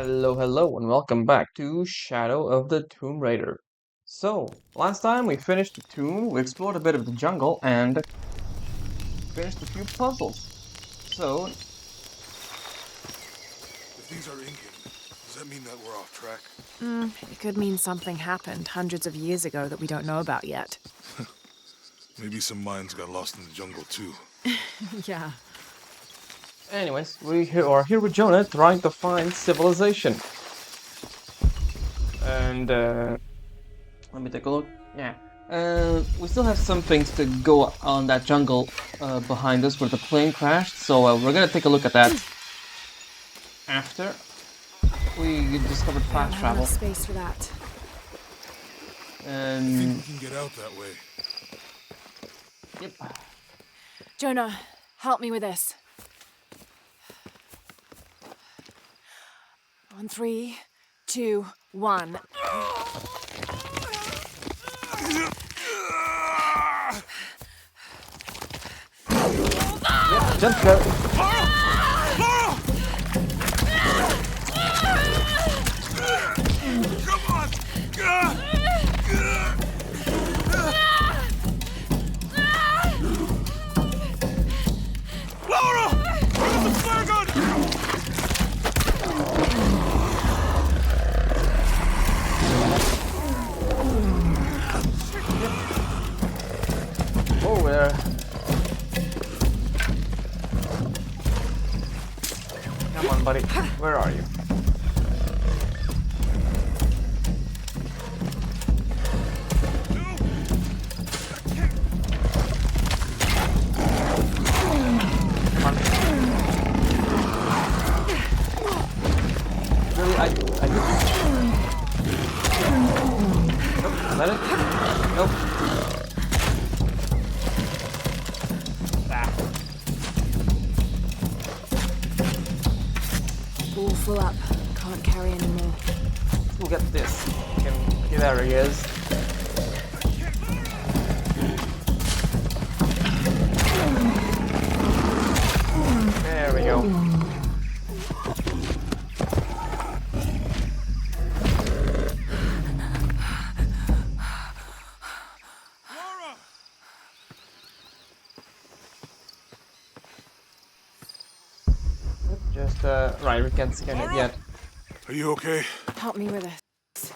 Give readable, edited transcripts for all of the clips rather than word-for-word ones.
Hello, and welcome back to Shadow of the Tomb Raider. So, last time we finished the tomb, we explored a bit of the jungle, and finished a few puzzles. So, If these are Incan, does that mean that we're off track? It could mean something happened hundreds of years ago that we don't know about yet. Maybe some mines got lost in the jungle too. Yeah. anyways, are here with Jonah trying to find civilization. And, let me take a look. Yeah. We still have some things to go on that jungle behind us where the plane crashed, so we're gonna take a look at that after we discovered I don't fast have enough travel. space for that. I think we And, can get out that way. yep. Jonah, help me with this. On three, two, one. Yep, jump scare. Come on! Laura! Where's the flare gun? Oh, there. Come on, buddy. Where are you? Come on. Really, I Nope, let it. Nope. Ah, All full up. Can't carry anymore. we'll get this. Okay, there he is. There we go. Laura! Just, right, we can't scan it yet. Are you okay? Help me with this.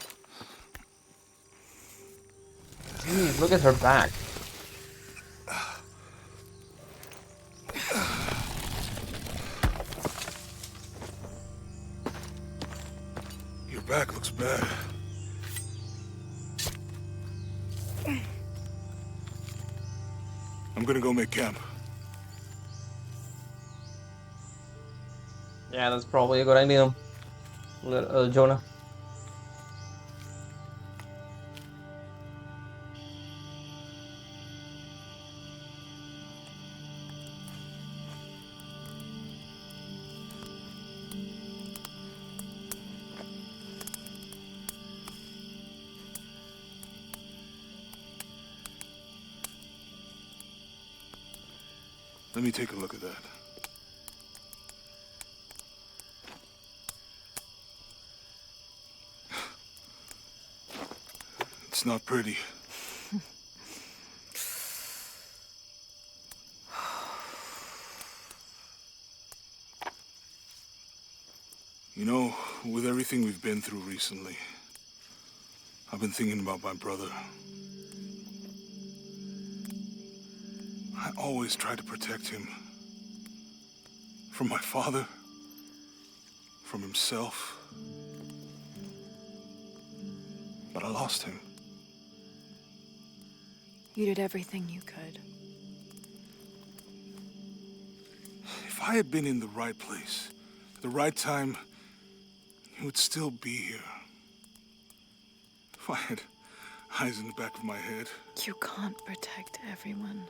Jeez, look at her back. Your back looks bad. I'm gonna go make camp. Yeah, that's probably a good idea. Jonah. Let me take a look at that. It's not pretty. You know, with everything we've been through recently, I've been thinking about my brother. I always tried to protect him. From my father. From himself. But I lost him. You did everything you could. If I had been in the right place, at the right time, he would still be here. If I had eyes in the back of my head. You can't protect everyone.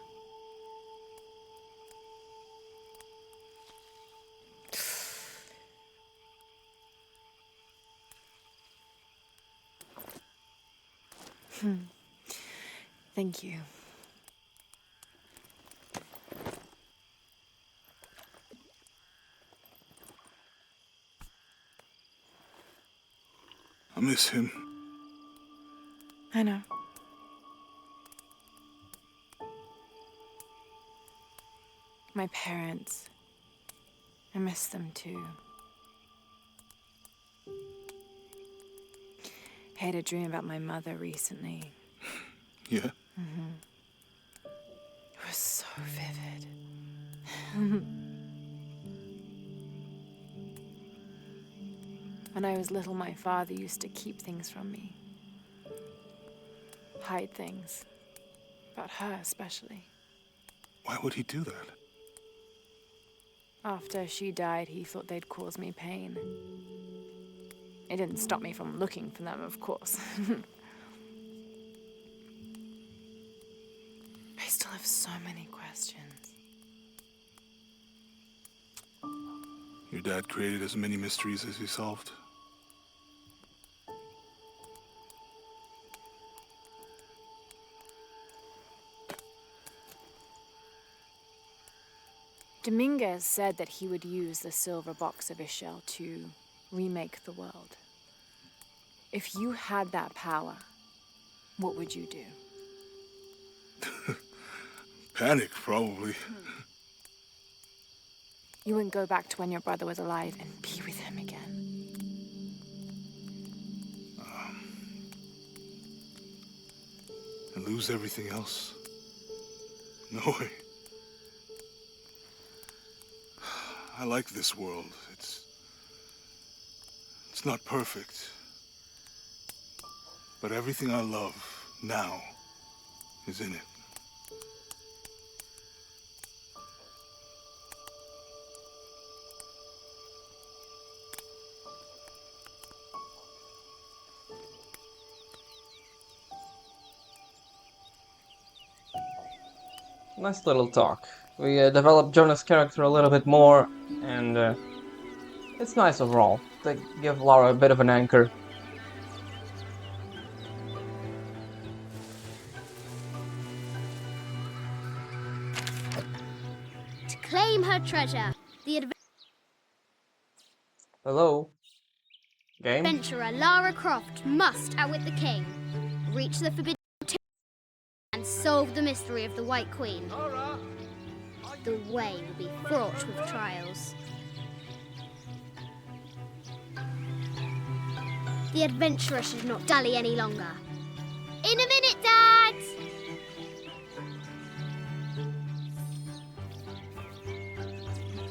Thank you. miss him. I know. My parents. I miss them too. I had a dream about my mother recently. Yeah? It was so vivid. When I was little, my father used to keep things from me. Hide things. About her, especially. Why would he do that? After she died, he thought they'd cause me pain. It didn't stop me from looking for them, of course. I still have so many questions. Your dad created as many mysteries as he solved. Dominguez said that he would use the silver box of Ishel to remake the world. If you had that power, what would you do? Panic, probably. You wouldn't go back to when your brother was alive and be with him again. And lose everything else? No way. I like this world. It's not perfect. But everything I love now is in it. Nice little talk. We developed Jonah's character a little bit more, and it's nice overall to give Laura a bit of an anchor. To claim her treasure, the Hello? Game? adventurer Lara Croft must outwit the king, reach the forbidden tomb, and solve the mystery of the White Queen. The way will be fraught with trials. The adventurer should not dally any longer. In a minute, Dad!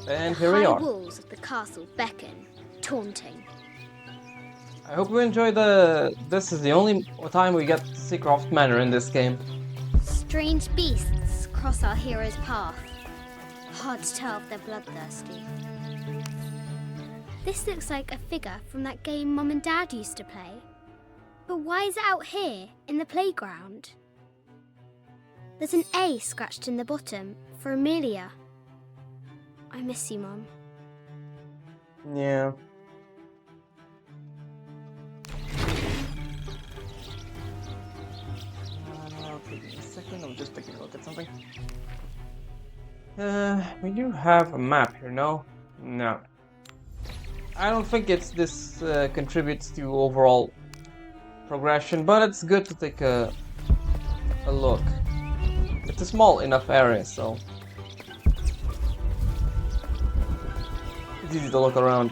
And The here we high are. walls of the castle beckon, taunting. I hope you enjoy the... This is the only time we get to see Croft Manor in this game. Strange beasts cross our hero's path. Hard to tell if they're bloodthirsty. This looks like a figure from that game Mum and Dad used to play. But why is it out here, in the playground? There's an A scratched in the bottom for Amelia. I miss you, Mum. Yeah. Okay, give me a second, I'm just taking a look at something. We do have a map here, no? No. I don't think this contributes to overall progression, but it's good to take a look. It's a small enough area, so it's easy to look around.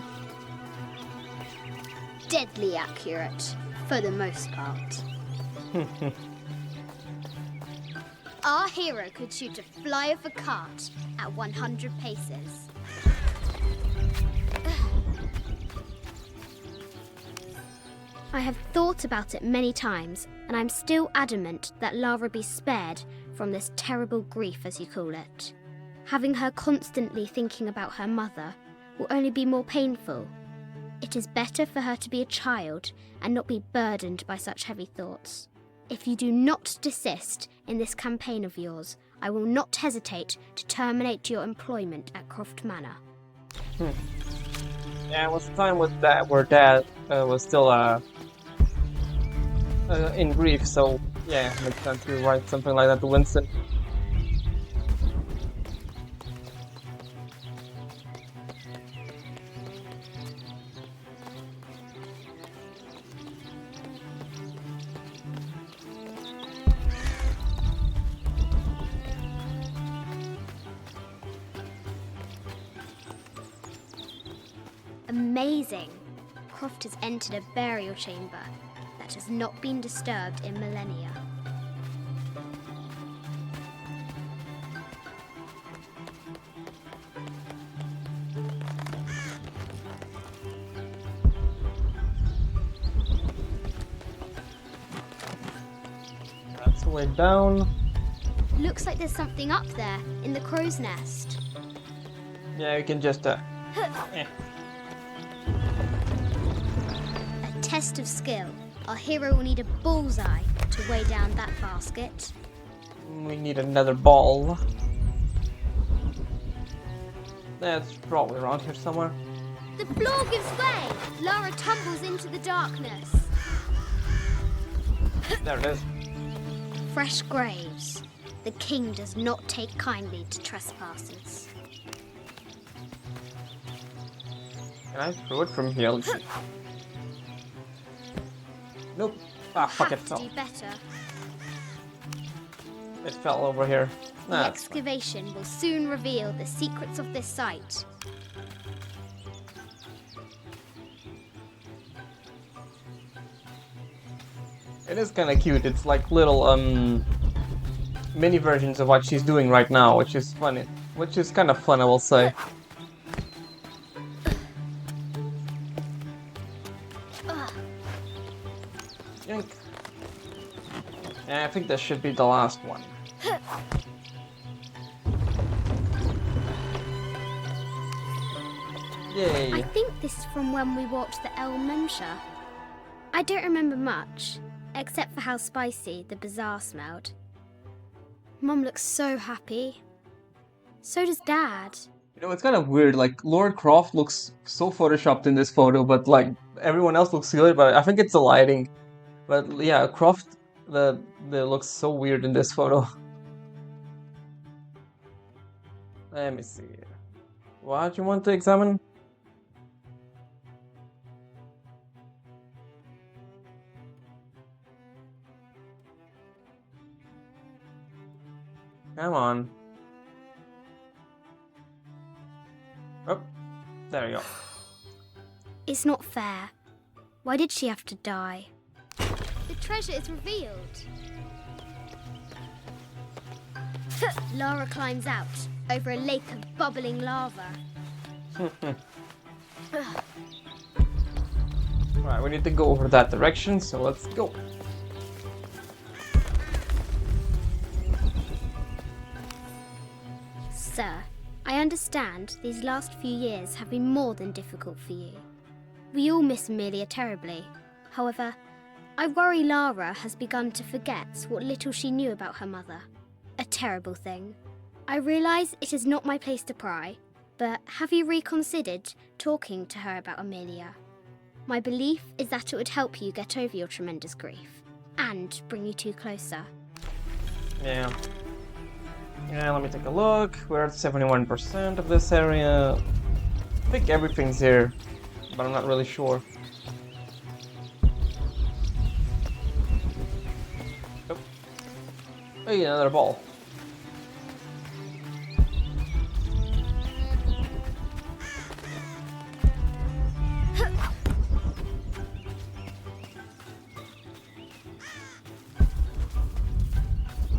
Deadly accurate, for the most part. Our hero could shoot a fly of a cart at 100 paces. I have thought about it many times, and I'm still adamant that Lara be spared from this terrible grief, as you call it. Having her constantly thinking about her mother will only be more painful. It is better for her to be a child and not be burdened by such heavy thoughts. If you do not desist in this campaign of yours, I will not hesitate to terminate your employment at Croft Manor. Yeah, it was a time with that where Dad was still in grief, so yeah, it makes sense to write something like that to Winston. amazing. Croft has entered a burial chamber that has not been disturbed in millennia. That's the way down. Looks like there's something up there in the crow's nest. Yeah, you can just eh. A test of skill. Our hero will need a bullseye to weigh down that basket. We need another ball. That's probably around here somewhere. The floor gives way! Lara tumbles into the darkness. There it is. Fresh graves. The king does not take kindly to trespassers. Can I throw it from here? Let's see. Nope. Ah, fuck, it Have to fell. do better. It fell over here. The Nah, it's fine. excavation will soon reveal the secrets of this site. It is kind of cute. It's like little mini versions of what she's doing right now, which is funny. Which is kind of fun, I will say. Yank. Yeah, I think this should be the last one. Yay. I think this is from when we watched the El Memsha. I don't remember much, except for how spicy the bazaar smelled. Mum looks so happy. So does Dad. You know, it's kind of weird. Like, Lord Croft looks so photoshopped in this photo, but like everyone else looks good. But I think it's the lighting. But yeah, Croft, the looks so weird in this photo. Let me see. What you want to examine? Come on. Oh, there you go. It's not fair. Why did she have to die? The treasure is revealed. Lara climbs out over a lake of bubbling lava. Right, we need to go over that direction, so let's go. Sir, I understand these last few years have been more than difficult for you. We all miss Amelia terribly. However, I worry Lara has begun to forget what little she knew about her mother. A terrible thing. I realise it is not my place to pry, but have you reconsidered talking to her about Amelia? My belief is that it would help you get over your tremendous grief and bring you two closer. Yeah. Yeah, let me take a look. We're at 71% of this area. I think everything's here, but I'm not really sure. Oh. Hey, another ball.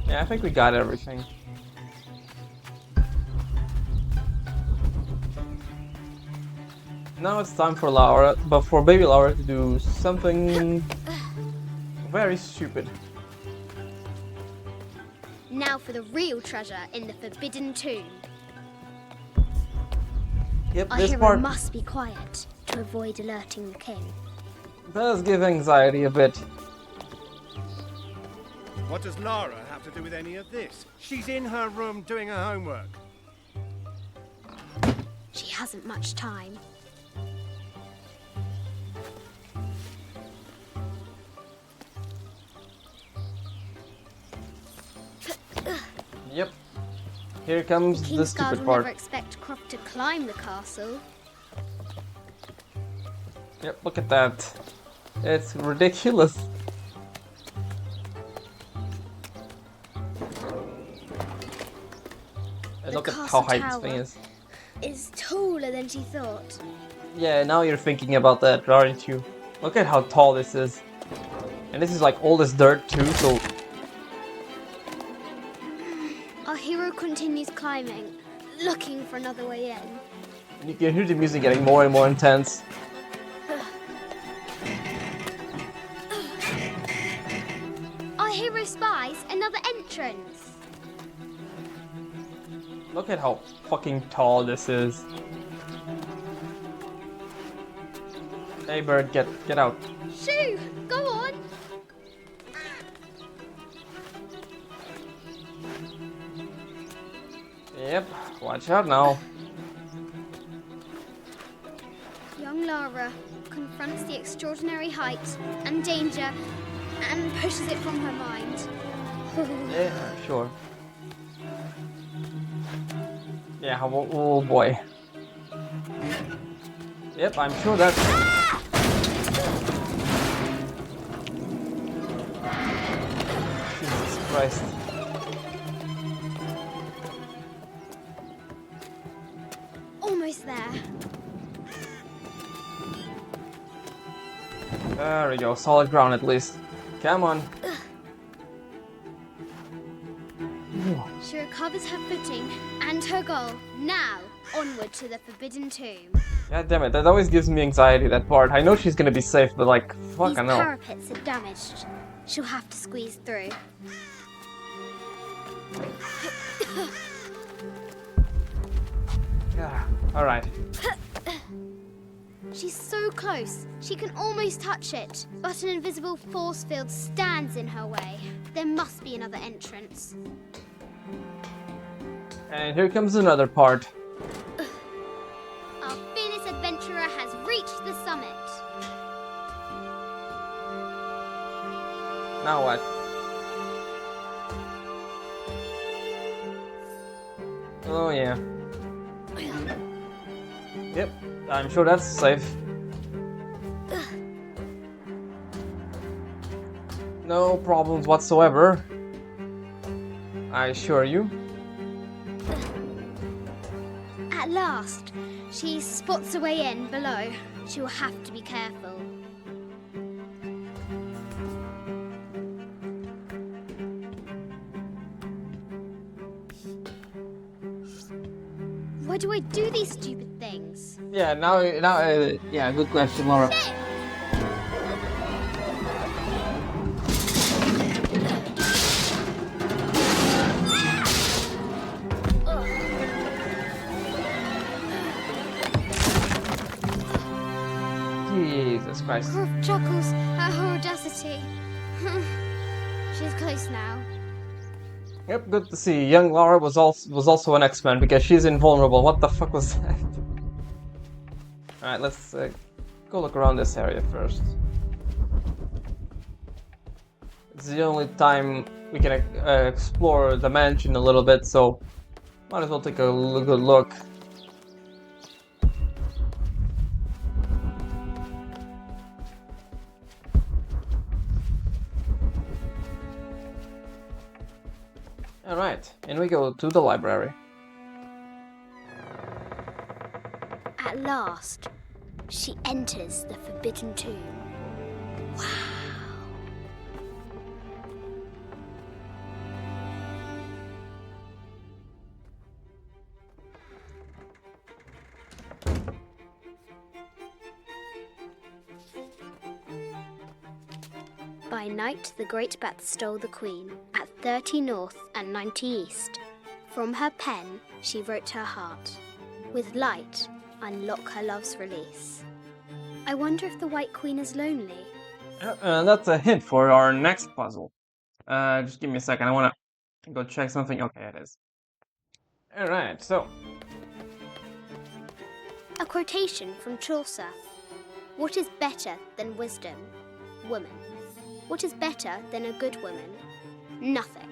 Yeah, I think we got everything. Now it's time for Laura, but for baby Laura to do something very stupid. Now for the real treasure in the Forbidden Tomb. Yep, Our this hero part must be quiet to avoid alerting the king. does give anxiety a bit. What does Lara have to do with any of this? She's in her room doing her homework. She hasn't much time. Yep. Here comes the Kingsguard stupid will part. never expect Croft to climb the castle. Yep, look at that. It's ridiculous. And The look at how castle high this tower thing is. is taller than she thought. Yeah, now you're thinking about that, aren't you? Look at how tall this is. And this is like all this dirt too, so... Our hero continues climbing, looking for another way in. You can hear the music getting more and more intense. Our hero spies another entrance. Look at how fucking tall this is. Hey bird, get out. Shoo! Go on! Yep, watch out now. Young Lara confronts the extraordinary height and danger and pushes it from her mind. Yeah, sure. Yeah, oh boy. Yep, I'm sure that... Jesus Christ. Almost there. There we go, solid ground at least. Come on. She recovers her footing and her goal. Now, onward to the Forbidden Tomb. God damn it, that always gives me anxiety, that part. I know she's gonna be safe, but like, fuck, These I know. parapets are damaged. She'll have to squeeze through. Yeah, alright. She's so close, she can almost touch it. But an invisible force field stands in her way. There must be another entrance. And here comes another part. Our fearless adventurer has reached the summit. Now what? Oh yeah. Yep, I'm sure that's safe. No problems whatsoever. I assure you. At last, she spots a way in below. She will have to be careful. Why do I do these stupid things? Yeah, yeah, good question, Laura. Jesus Christ. Croft chuckles at her audacity. She's close now. Yep, good to see. Young Laura was also an X-Men because she's invulnerable. What the fuck was that? Alright, let's go look around this area first. It's the only time we can explore the mansion a little bit, so might as well take a good look. Alright, and we go to the library. At last, she enters the Forbidden Tomb. Wow. By night, the great bat stole the queen at 30 north and 90 east. From her pen, she wrote her heart. With light, unlock her love's release. I wonder if the White Queen is lonely. That's a hint for our next puzzle. Just give me a second, I wanna go check something. Okay, it is. Alright, so. A quotation from Chaucer. What is better than wisdom? Woman. What is better than a good woman? Nothing.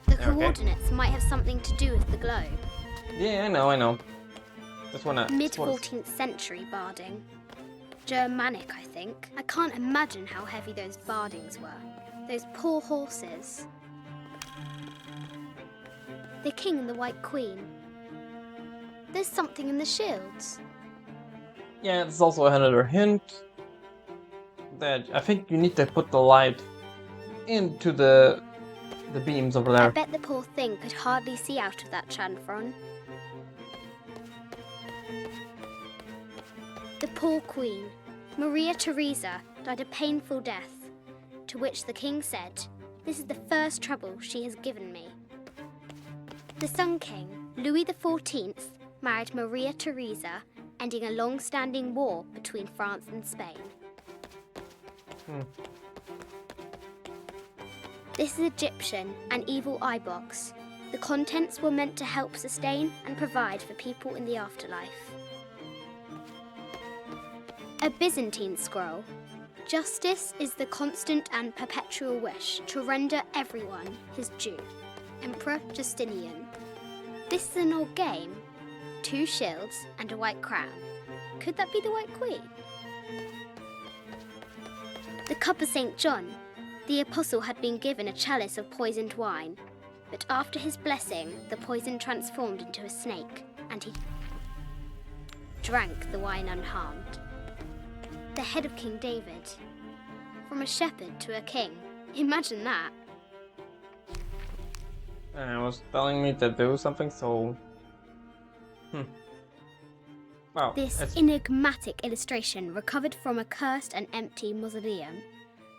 The coordinates might have something to do with the globe. Yeah, I know. Just wanna... Mid-14th century barding. Germanic, I think. I can't imagine how heavy those bardings were. Those poor horses. The king and the White Queen. There's something in the shields. Yeah, there's also another hint that I think you need to put the light into the beams over I there. bet the poor thing could hardly see out of that chanfron. The poor queen, Maria Theresa, died a painful death, to which the king said, "This is the first trouble she has given me." The Sun King, Louis XIV, married Maria Theresa, ending a long-standing war between France and Spain. This is Egyptian, an evil eye box. The contents were meant to help sustain and provide for people in the afterlife. A Byzantine scroll. Justice is the constant and perpetual wish to render everyone his due. Emperor Justinian. This is an old game. 2 shields and a white crown. Could that be the White Queen? The Cup of St. John. The apostle had been given a chalice of poisoned wine, but after his blessing, the poison transformed into a snake, and he drank the wine unharmed. The head of King David. From a shepherd to a king. Imagine that. And it was telling me to do something, so... Wow. This it's- enigmatic illustration, recovered from a cursed and empty mausoleum,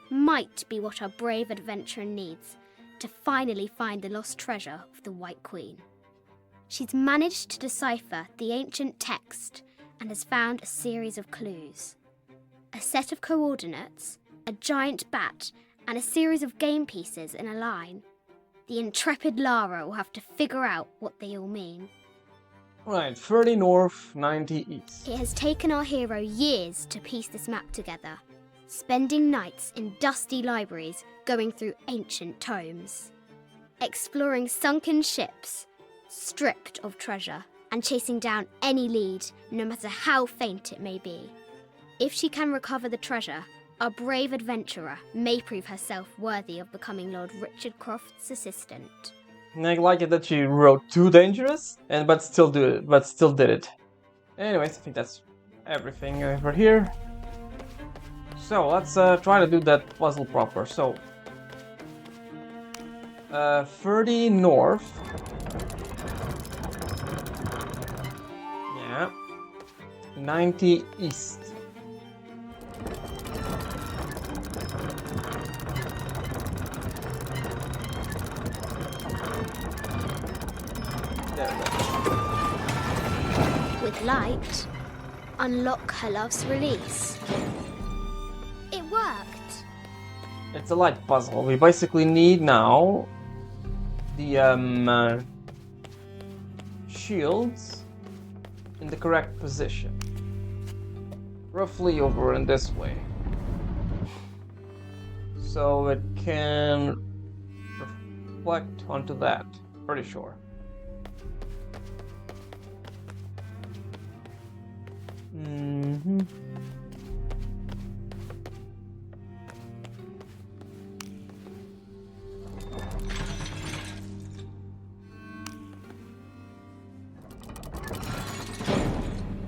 might be what our brave adventurer needs to finally find the lost treasure of the White Queen. She's managed to decipher the ancient text and has found a series of clues. A set of coordinates, a giant bat, and a series of game pieces in a line. The intrepid Lara will have to figure out what they all mean. Right, 30 north, 90 east. It has taken our hero years to piece this map together, spending nights in dusty libraries going through ancient tomes, exploring sunken ships, stripped of treasure, and chasing down any lead, no matter how faint it may be. If she can recover the treasure, our brave adventurer may prove herself worthy of becoming Lord Richard Croft's assistant. And I like it that she wrote too dangerous, but still did it. Anyways, I think that's everything over here. So let's try to do that puzzle proper. So 30 north. Yeah. 90 east. There we go. With light, unlock her love's release. It worked! It's a light puzzle. We basically need now the shields in the correct position. Roughly over in this way. So it can reflect onto that. Pretty sure. Mm-hmm.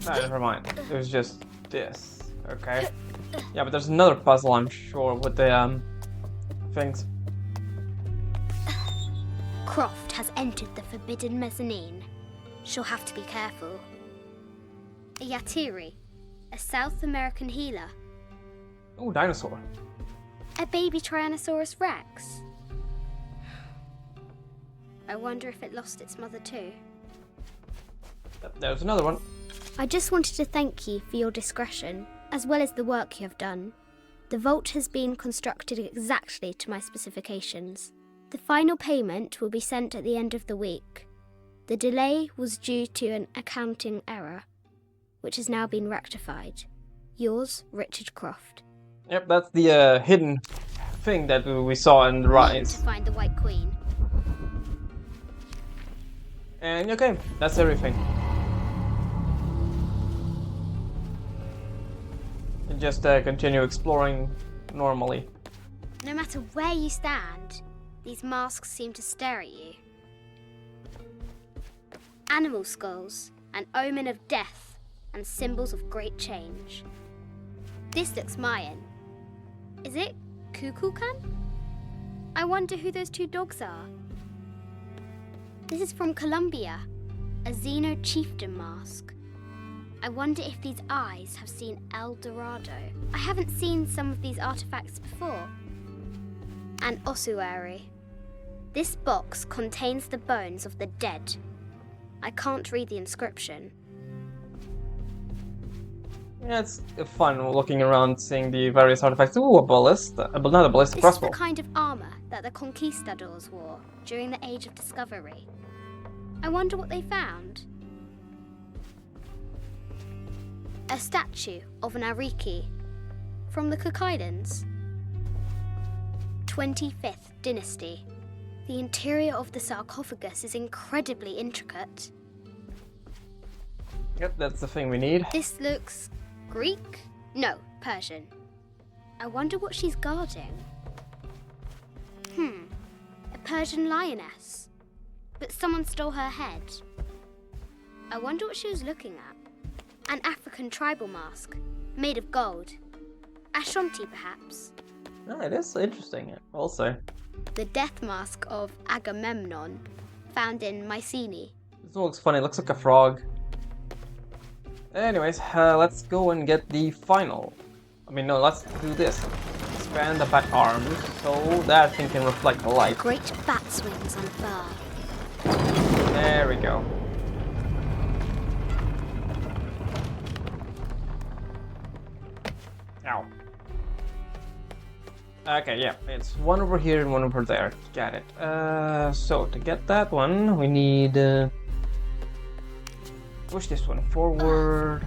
Nah, never mind. There's just this. Okay. Yeah, but there's another puzzle, I'm sure, with the things. Croft has entered the forbidden mezzanine. She'll have to be careful. A Yatiri, a South American healer. Oh, dinosaur. A baby Tyrannosaurus Rex. I wonder if it lost its mother too. There's another one. I just wanted to thank you for your discretion, as well as the work you have done. The vault has been constructed exactly to my specifications. The final payment will be sent at the end of the week. The delay was due to an accounting error, which has now been rectified. Yours, Richard Croft. Yep, that's the hidden thing that we saw in the We need rise. to find the White Queen. And okay, that's everything. And just continue exploring normally. No matter where you stand, these masks seem to stare at you. Animal skulls, an omen of death, and symbols of great change. This looks Mayan. Is it Kukulkan? I wonder who those two dogs are. This is from Colombia, a Xeno chieftain mask. I wonder if these eyes have seen El Dorado. I haven't seen some of these artifacts before. An ossuary. This box contains the bones of the dead. I can't read the inscription. Yeah, it's fun looking around, seeing the various artifacts. Ooh, a ballista. Not a ballista, This crossbow. is the kind of armor that the conquistadors wore during the Age of Discovery. I wonder what they found. A statue of an Ariki from the Cook Islands. 25th dynasty. The interior of the sarcophagus is incredibly intricate. Yep, that's the thing we need. This looks Greek? No, Persian. I wonder what she's guarding. A Persian lioness. But someone stole her head. I wonder what she was looking at. An African tribal mask, made of gold. Ashanti, perhaps. Oh, it is interesting, also. The death mask of Agamemnon, found in Mycenae. This looks funny, it looks like a frog. Anyways, let's go and get the final. Let's do this. Expand the bat arms so that thing can reflect the light. Great bat's wings unfurl. There we go. Ow. Okay, yeah, it's one over here and one over there. Got it. So to get that one, we need push this one forward.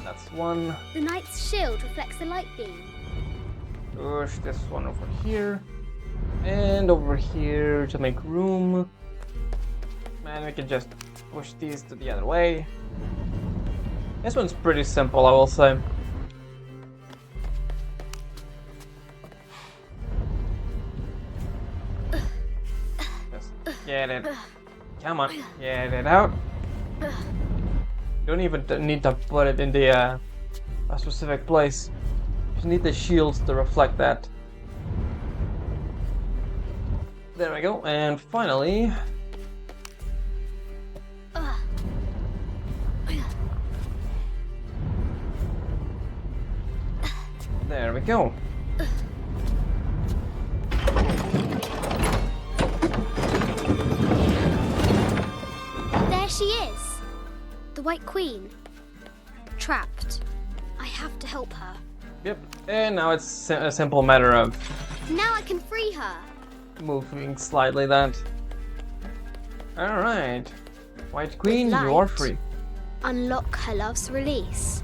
That's one. The knight's shield reflects the light beam. Push this one over here. And over here to make room. And we can just push these to the other way. This one's pretty simple, I will say. Just get it. Come on, get it out. Don't even need to put it in the a specific place. Just need the shields to reflect that. There we go, and finally. There we go. There she is! The White Queen. Trapped. I have to help her. Yep, and now it's a simple matter of Now I can free her. moving slightly that. Alright. White Queen, With you are light. free. Unlock her love's release.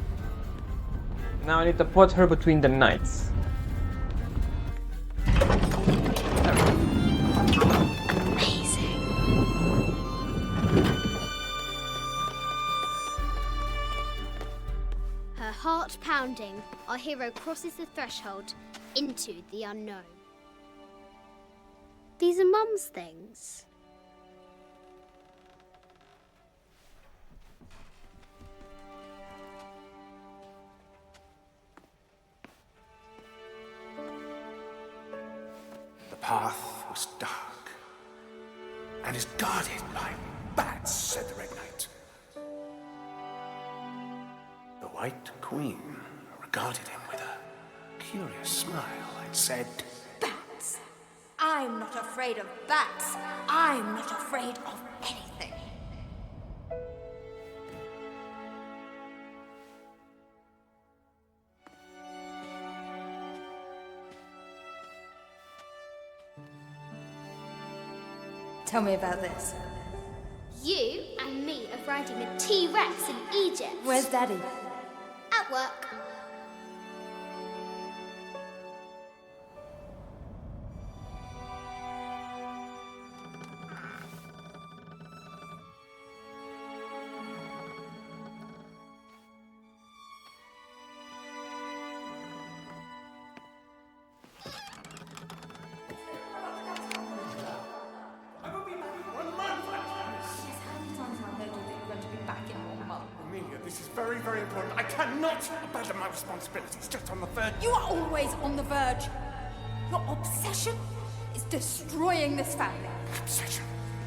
Now I need to put her between the knights. Amazing. Her heart pounding, our hero crosses the threshold into the unknown. These are Mum's things. The path was dark and is guarded by bats, said the Red Knight. The White Queen regarded him with a curious smile and said, Bats! I'm not afraid of bats. I'm not afraid of anything. Tell me about this. You and me are riding a T-Rex in Egypt. Where's Daddy? At work. very, very important. I cannot abandon my responsibilities just on the verge. You are always on the verge. Your obsession is destroying this family. Obsession.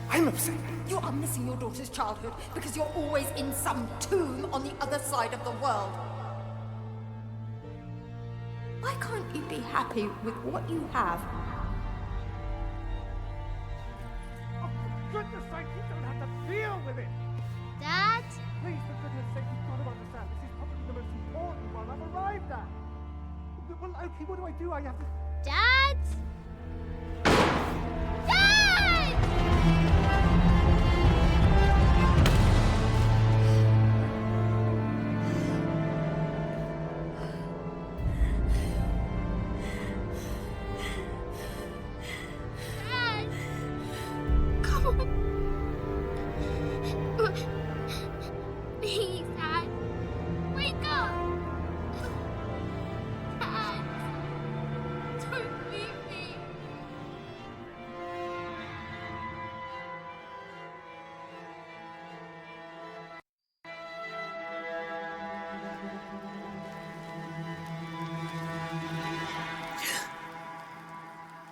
I'm upset. You are missing your daughter's childhood because you're always in some tomb on the other side of the world. Why can't you be happy with what you have? Oh, for goodness sake, you don't have to deal with it. Dad? Please, for goodness sake, you've got to understand. This is probably the most important one I've arrived at. Well, okay, what do I do? I have to... Dad? Dad! Dad! Come on. Please, Dad. Wake up. Dad. Don't leave me.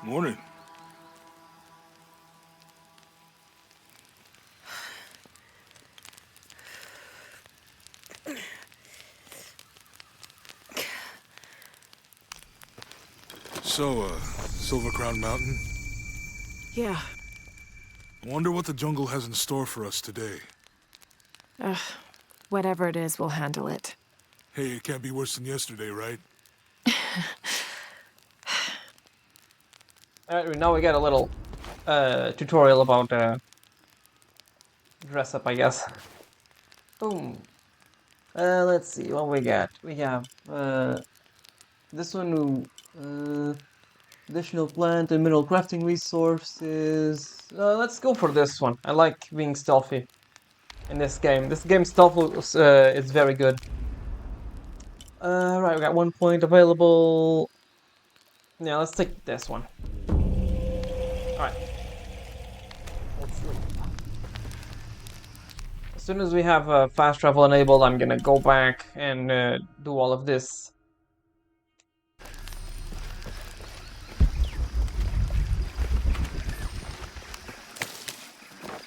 Morning. So, Silver Crown Mountain? Yeah. Wonder what the jungle has in store for us today. Whatever it is, we'll handle it. Hey, it can't be worse than yesterday, right? Alright, now we get a little tutorial about dress up, I guess. Boom. Let's see what we got. We have this one, additional plant and mineral crafting resources. Let's go for this one. I like being stealthy in this game. This game stealth is very good. Right, we got 1 point available. Yeah, let's take this one. Alright. Let's sleep. As soon as we have fast travel enabled, I'm gonna go back and do all of this.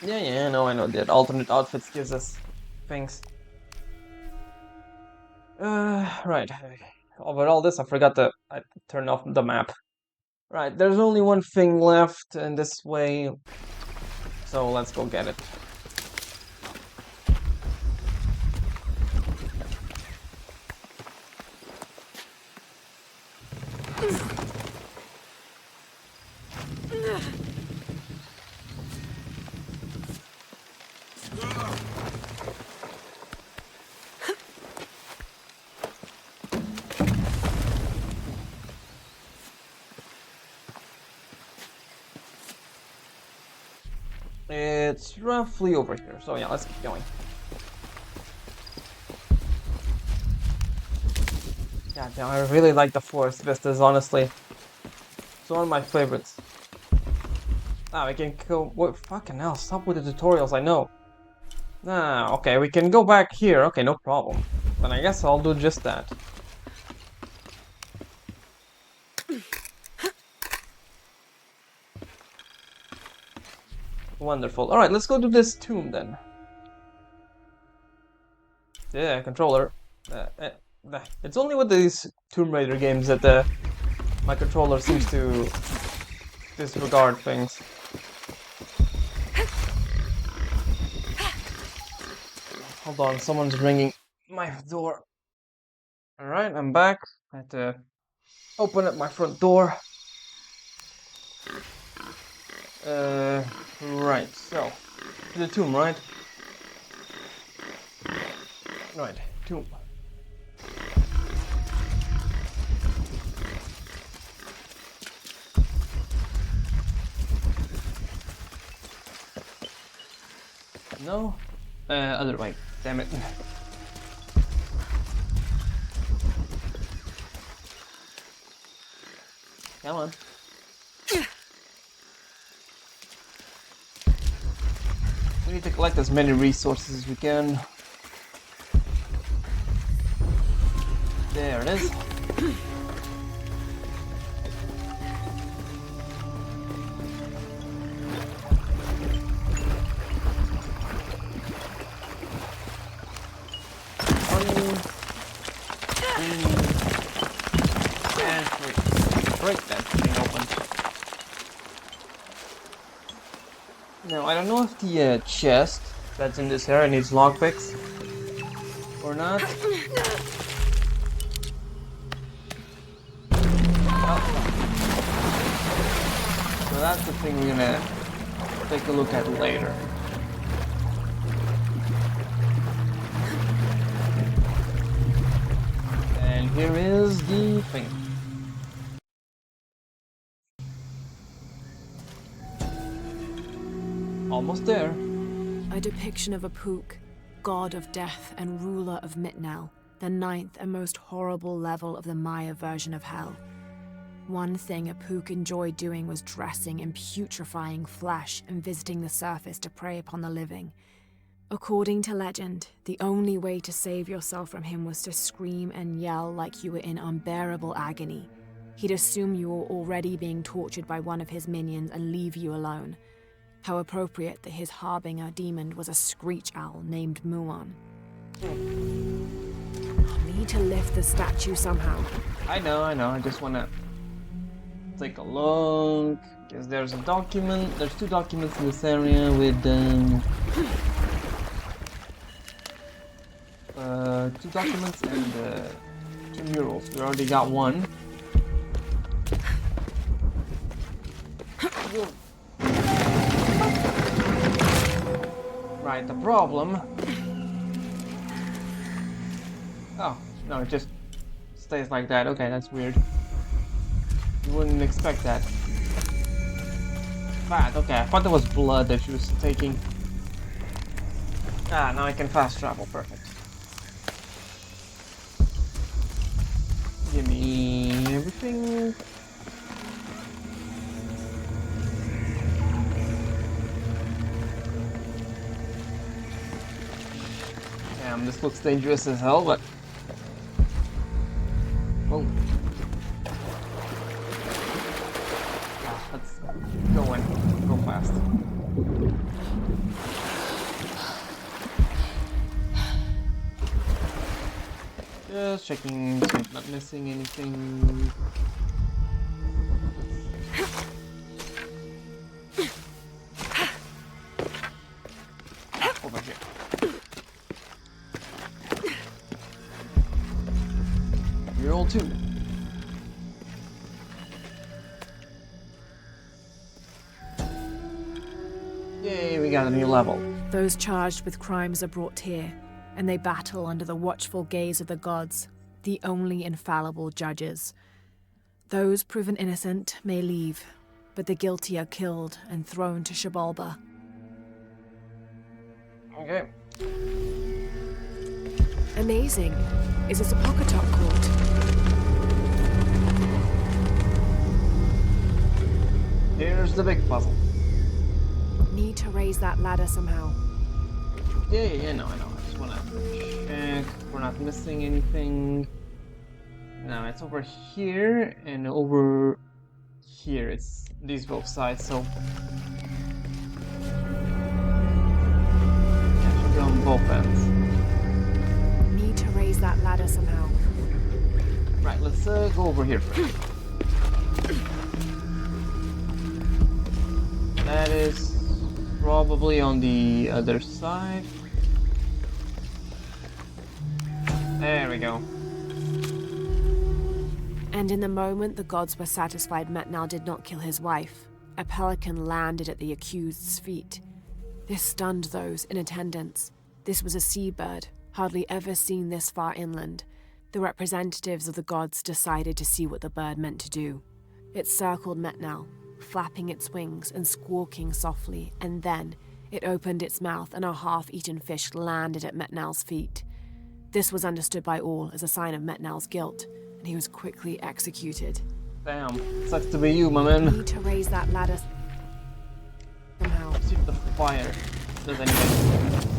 Yeah, no, I know that alternate outfits gives us things. Right. Over all this, I forgot to turn off the map. Right, there's only one thing left in this way, so let's go get it. It's roughly over here, so yeah, let's keep going. God damn, I really like the forest vistas, honestly. It's one of my favorites. Ah, we can go. What? Fucking hell, stop with the tutorials, I know. Ah, okay, we can go back here. Okay, no problem. Then I guess I'll do just that. Wonderful. Alright, let's go to this tomb then. Yeah, controller. It's only with these Tomb Raider games that my controller seems to disregard things. Hold on, someone's ringing my door. Alright, I'm back. I had to open up my front door. Right, so, to the tomb, right? Right, tomb. No? Other way, damn it. Come on. We need to collect as many resources as we can. There it is. And break that thing open. Now, I don't know if the chest that's in this area needs lockpicks or not. So that's the thing we're gonna take a look at later. And here is the thing. Almost there. A depiction of a Pook, god of death and ruler of Mitnell, the ninth and most horrible level of the Maya version of hell. One thing a Pook enjoyed doing was dressing in putrefying flesh and visiting the surface to prey upon the living. According to legend, the only way to save yourself from him was to scream and yell like you were in unbearable agony. He'd assume you were already being tortured by one of his minions and leave you alone. How appropriate that his harbinger demon was a screech owl named Muon. I need to lift the statue somehow. I know, I just wanna take a look. Because there's a document, there's two documents in this area with two documents and two murals. We already got one. Right, the problem... Oh, no, it just stays like that. Okay, that's weird. You wouldn't expect that. Bad, okay, I thought there was blood that she was taking. Ah, now I can fast travel, perfect. Give me everything. Damn, this looks dangerous as hell, but... Whoa. Ah, let's go in. Go fast. Just checking, so I'm not missing anything. Over here. You're all two. Yay, we got a new level. Those charged with crimes are brought here, and they battle under the watchful gaze of the gods, the only infallible judges. Those proven innocent may leave, but the guilty are killed and thrown to Shabalba. Okay. Amazing. Is this a Pocketok court? Here's the big puzzle. Need to raise that ladder somehow. Yeah, no, I know. I just wanna check we're not missing anything. No, it's over here and over here. It's these both sides, so yeah, should be on both ends. Need to raise that ladder somehow. Right, let's go over here first. That is probably on the other side. There we go. And in the moment the gods were satisfied Metnal did not kill his wife, a pelican landed at the accused's feet. This stunned those in attendance. This was a seabird, hardly ever seen this far inland. The representatives of the gods decided to see what the bird meant to do. It circled Metnal, flapping its wings and squawking softly, and then it opened its mouth and a half-eaten fish landed at Metnal's feet. This was understood by all as a sign of Metnal's guilt, and he was quickly executed. Damn, sucks to be you, my man. Need to raise that ladder somehow. See if the fire does anything.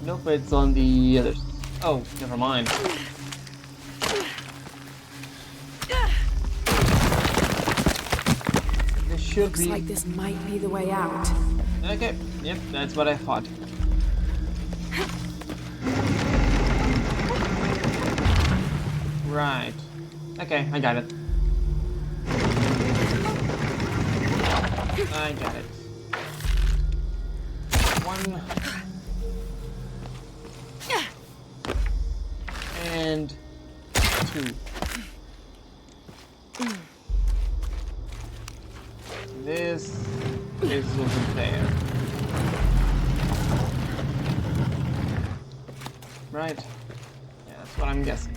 Nope, it's on the other Oh, never mind. This should Looks be... like this might be the way out. Okay, yep, that's what I thought. Right. Okay, I got it. I got it. One. And two. This is over there. Right? Yeah, that's what I'm guessing.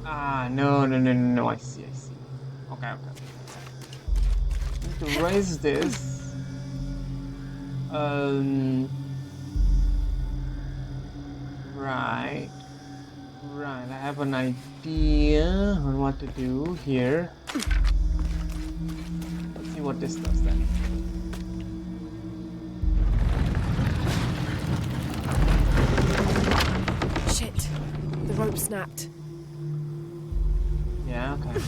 Ah, no, I see. Okay. Need to raise this. Right, I have an idea on what to do here. Let's see what this does then. Shit. The rope snapped. Yeah, okay.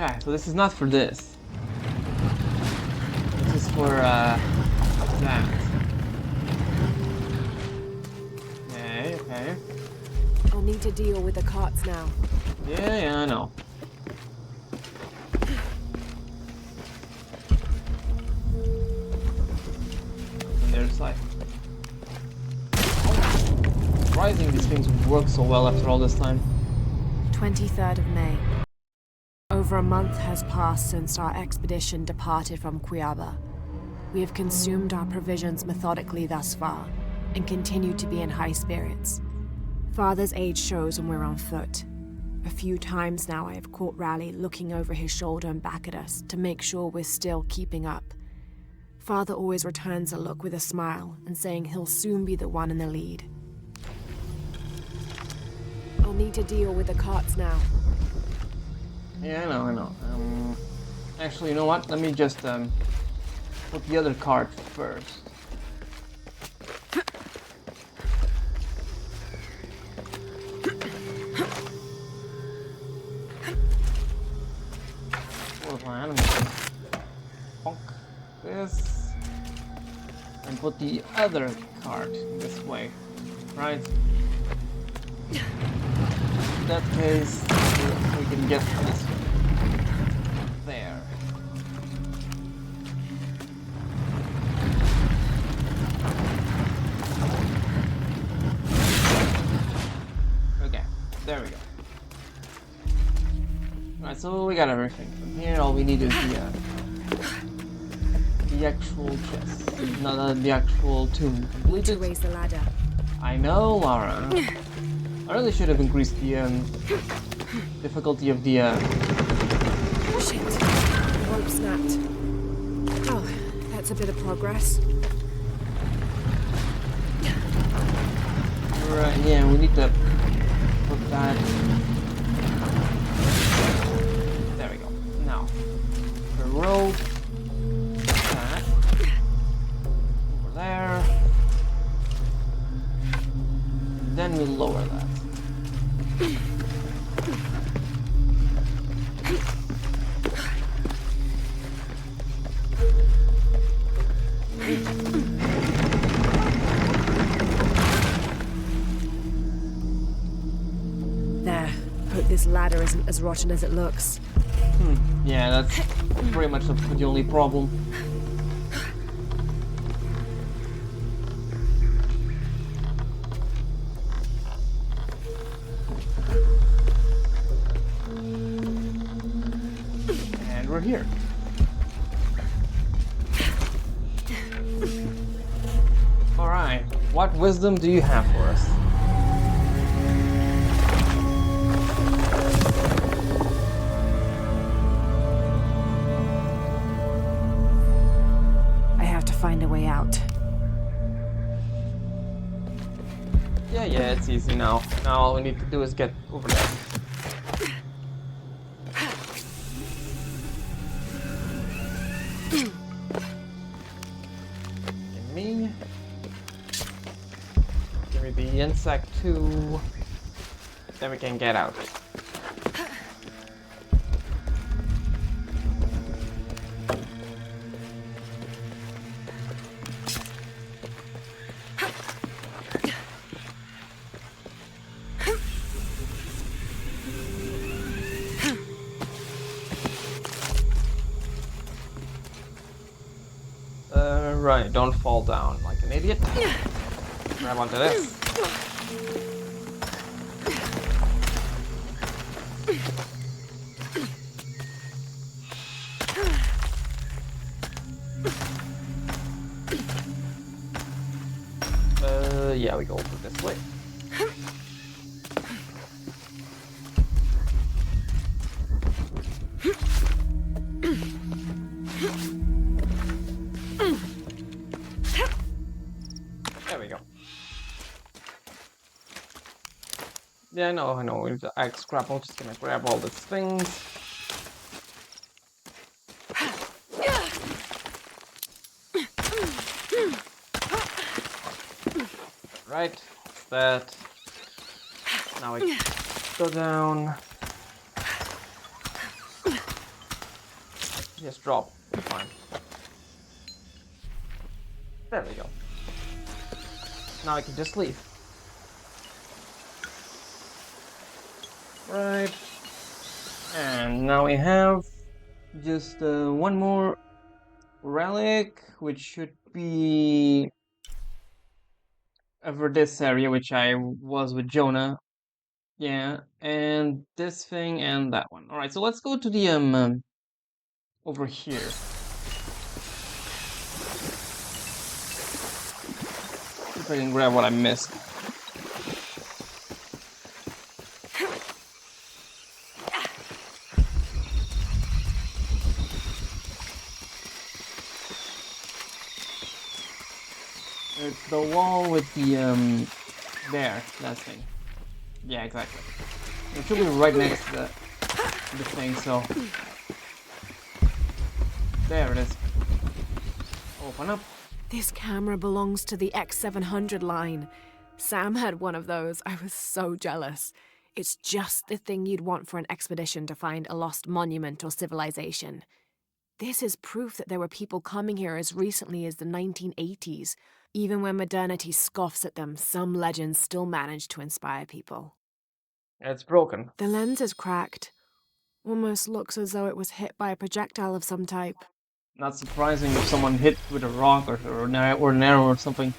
Okay, so this is not for this. This is for, that. Okay. I'll need to deal with the carts now. Yeah, I know. And there's like... Surprising these things work so well after all this time. 23rd of May. Over a month has passed since our expedition departed from Cuiaba. We have consumed our provisions methodically thus far, and continue to be in high spirits. Father's age shows when we're on foot. A few times now I have caught Raleigh looking over his shoulder and back at us to make sure we're still keeping up. Father always returns a look with a smile and saying he'll soon be the one in the lead. I'll need to deal with the carts now. Yeah, I know. Actually, you know what? Let me just, put the other cart first. What plan? I'm gonna bonk this and put the other cart this way, right? In that case, we can get this there. Okay, there we go. Alright, so we got everything. From here, all we need is the actual chest, not the actual tomb Need to completed. raise the ladder. I know, Laura. I really should have increased the difficulty of the Shit. The rope snapped. Oh, that's a bit of progress. Right, yeah, we need to put that. There we go. Now, the rope, that over there. Then we lower that. There. Hope this ladder isn't as rotten as it looks. Yeah, that's pretty much the only problem. And we're here. Alright, what wisdom do you have for us? I have to find a way out. Yeah, Yeah, it's easy now. Now all we need to do is get over there. Give me the insect too. Then we can get out. Right, don't fall down like an idiot. Grab onto this. Yeah, we go over this way. There we go. Yeah, I know. We need to axe grapple. Just gonna grab all these things. Right, that. Now we go down. Just drop. Fine. There we go. Now I can just leave. Right. And now we have just one more relic, which should be over this area, which I was with Jonah. Yeah, and this thing and that one. Alright, so let's go to the over here. See if I can grab what I missed. It's the wall with the there, that thing. Yeah, exactly. It should be right next to the thing, so there it is. Open up. This camera belongs to the X700 line. Sam had one of those. I was so jealous. It's just the thing you'd want for an expedition to find a lost monument or civilization. This is proof that there were people coming here as recently as the 1980s. Even when modernity scoffs at them, some legends still manage to inspire people. It's broken. The lens is cracked. Almost looks as though it was hit by a projectile of some type. Not surprising if someone hit with a rock or an arrow or something.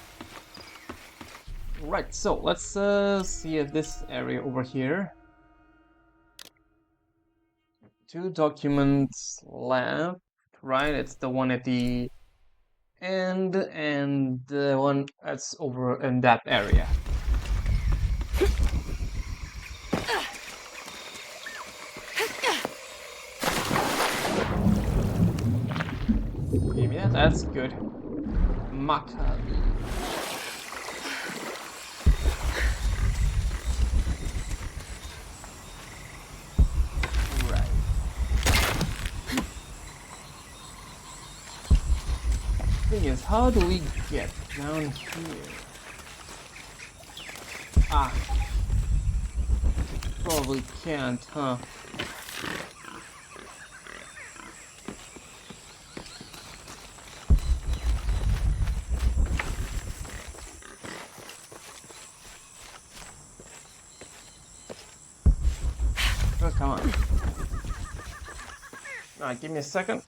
Right, so let's see if this area over here. 2 documents left, right? It's the one at the end and the one that's over in that area. Yeah, that's good. Mata. Right. Thing is, how do we get down here? Ah. Probably can't, huh? Oh, come on. Alright, give me a second.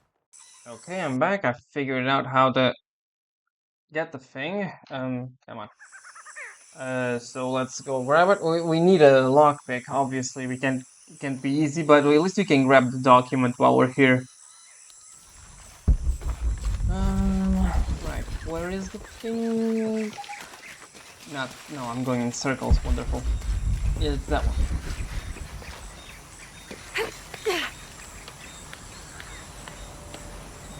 Okay, I'm back. I figured out how to get the thing. Come on. So let's go grab it. We need a lockpick, obviously. It can't be easy, but at least we can grab the document while we're here. Right. Where is the thing? No, I'm going in circles. Wonderful. Yeah, it's that one.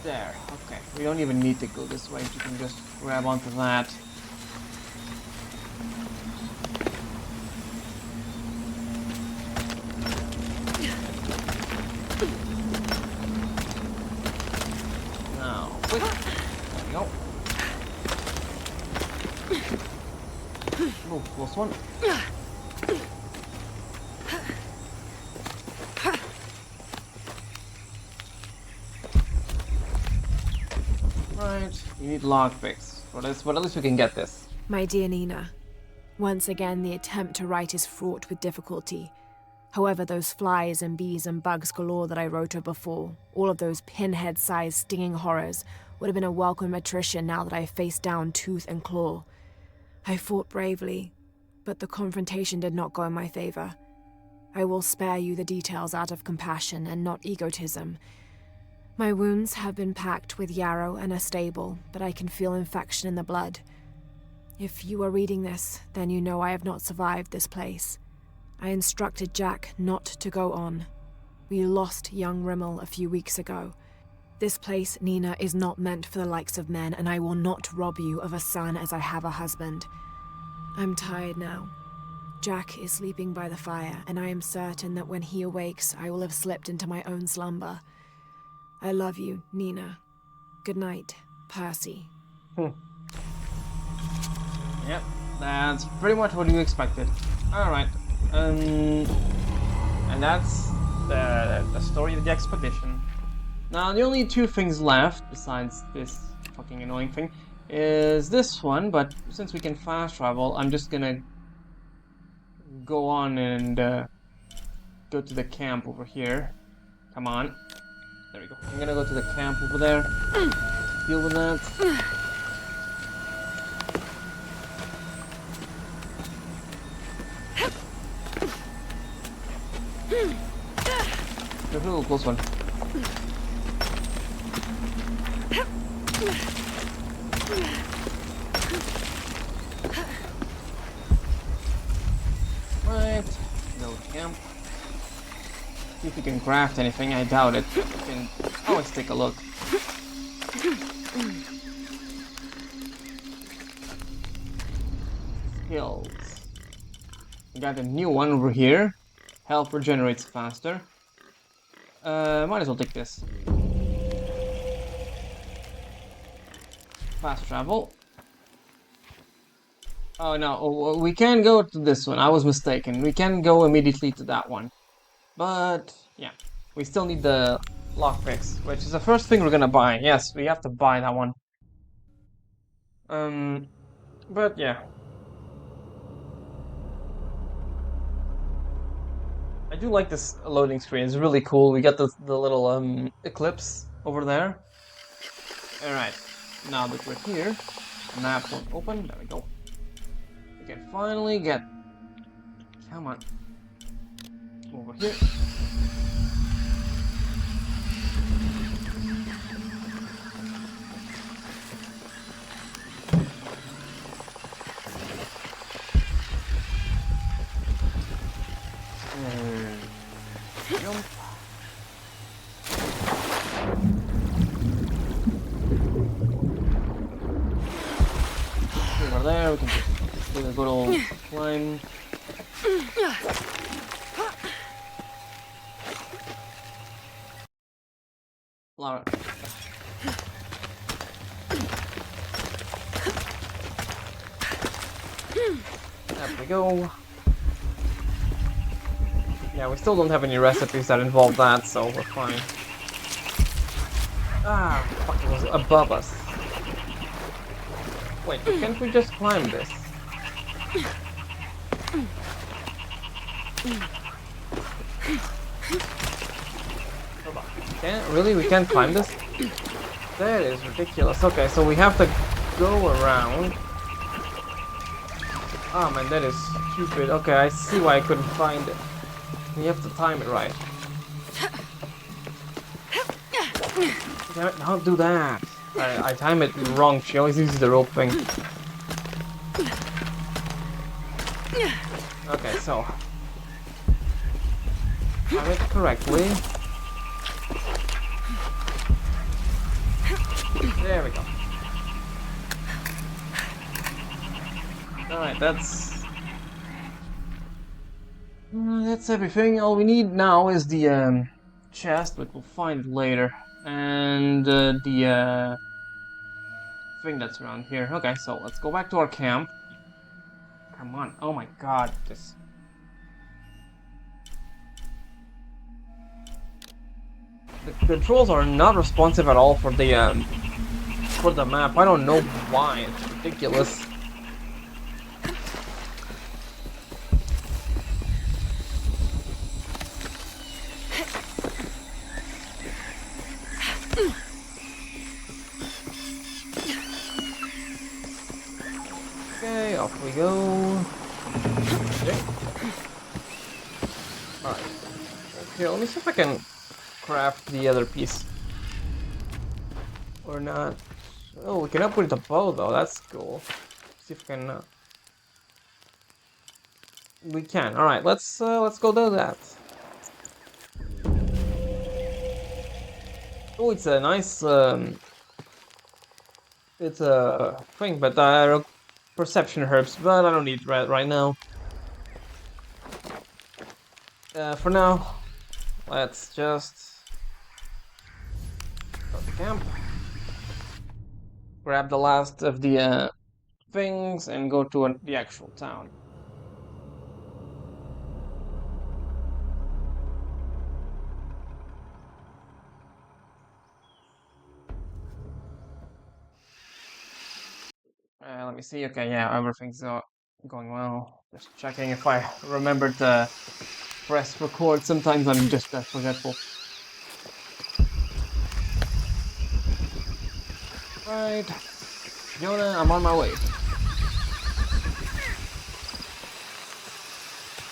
There, okay. We don't even need to go this way. You can just grab onto that. close one. Right, you need lockpicks for this, but at least we can get this. My dear Nina, once again the attempt to write is fraught with difficulty. However, those flies and bees and bugs galore that I wrote of before, all of those pinhead-sized stinging horrors, would have been a welcome attrition now that I faced down tooth and claw. I fought bravely, but the confrontation did not go in my favor. I will spare you the details out of compassion and not egotism. My wounds have been packed with yarrow and are stable, but I can feel infection in the blood. If you are reading this, then you know I have not survived this place. I instructed Jack not to go on. We lost young Rimmel a few weeks ago. This place, Nina, is not meant for the likes of men, and I will not rob you of a son as I have a husband. I'm tired now. Jack is sleeping by the fire, and I am certain that when he awakes, I will have slipped into my own slumber. I love you, Nina. Good night, Percy. Yep, that's pretty much what you expected. Alright, and that's the story of the expedition. Now, the only two things left, besides this fucking annoying thing, is this one, but since we can fast travel, I'm just gonna go on and go to the camp over here. Come on. There we go. I'm gonna go to the camp over there. Deal with that. A little close one. Right. No camp. See if we can craft anything. I doubt it. We can always take a look. Skills. We got a new one over here. Health regenerates faster. Might as well take this. Fast travel. Oh no, we can go to this one. I was mistaken. We can go immediately to that one. But, yeah. We still need the lockpicks, which is the first thing we're gonna buy. Yes, we have to buy that one. But yeah. I do like this loading screen. It's really cool. We got the little eclipse over there. Alright. Now that we're here, map won't open. There we go. We can finally get... Come on. Over here. Jump. Over there, we can just do a good old climb. Alright. There we go. Yeah, we still don't have any recipes that involve that, so we're fine. Ah, fuck, it was above us. Wait, can't we just climb this? Can't, really? We can't climb this? That is ridiculous. Okay, so we have to go around. Oh man, that is stupid. Okay, I see why I couldn't find it. You have to time it right. Damn it, don't do that. I time it wrong. She always uses the rope thing. Okay, so time it correctly. There we go. Alright, that's everything. All we need now is the chest, but we'll find it later. And the thing that's around here. Okay, so let's go back to our camp. come on. Oh my god. Just... The controls are not responsive at all for the map. I don't know why. It's ridiculous. Okay, off we go. Okay. Alright. Okay, let me see if I can craft the other piece. Or not. Oh, we can upgrade the bow though, that's cool. See if we can we can. Alright, let's go do that. Oh, it's a nice it's a thing, but perception herbs, but I don't need right now. For now, let's just go to camp, grab the last of the things, and go to the actual town. Let me see. Okay, yeah, everything's going well. Just checking if I remember to press record. Sometimes I'm just forgetful. Right, Jonah, I'm on my way.